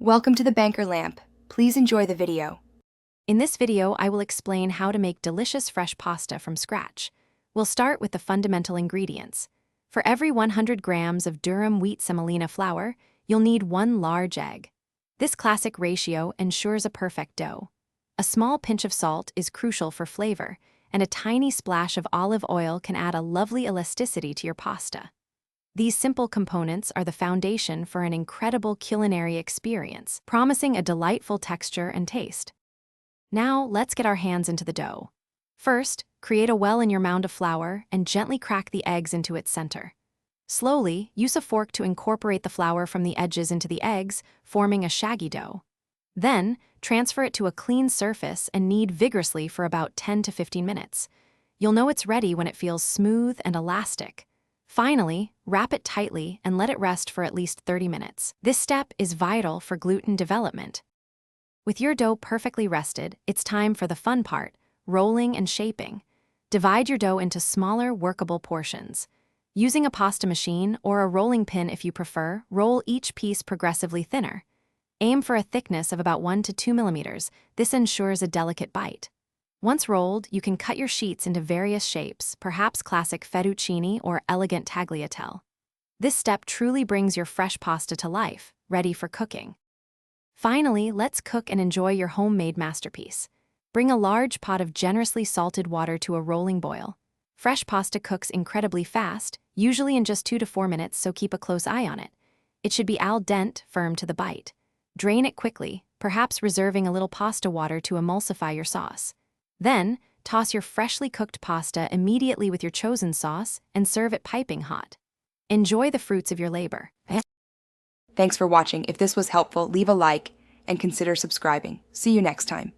Welcome to the Banker Lamp. Please enjoy the video. In this video, I will explain how to make delicious fresh pasta from scratch. We'll start with the fundamental ingredients. For every 100 grams of durum wheat semolina flour, you'll need 1 large egg. This classic ratio ensures a perfect dough. A small pinch of salt is crucial for flavor, and a tiny splash of olive oil can add a lovely elasticity to your pasta. These simple components are the foundation for an incredible culinary experience, promising a delightful texture and taste. Now, let's get our hands into the dough. First, create a well in your mound of flour and gently crack the eggs into its center. Slowly, use a fork to incorporate the flour from the edges into the eggs, forming a shaggy dough. Then, transfer it to a clean surface and knead vigorously for about 10 to 15 minutes. You'll know it's ready when it feels smooth and elastic. Finally, wrap it tightly and let it rest for at least 30 minutes. This step is vital for gluten development. With your dough perfectly rested, it's time for the fun part, rolling and shaping. Divide your dough into smaller, workable portions. Using a pasta machine or a rolling pin if you prefer, roll each piece progressively thinner. Aim for a thickness of about 1 to 2 millimeters. This ensures a delicate bite. Once rolled, you can cut your sheets into various shapes, perhaps classic fettuccine or elegant tagliatelle. This step truly brings your fresh pasta to life, ready for cooking. Finally, let's cook and enjoy your homemade masterpiece. Bring a large pot of generously salted water to a rolling boil. Fresh pasta cooks incredibly fast, usually in just 2 to 4 minutes, so keep a close eye on it. It should be al dente, firm to the bite. Drain it quickly, perhaps reserving a little pasta water to emulsify your sauce. Then, toss your freshly cooked pasta immediately with your chosen sauce and serve it piping hot. Enjoy the fruits of your labor. Thanks for watching. If this was helpful, leave a like and consider subscribing. See you next time.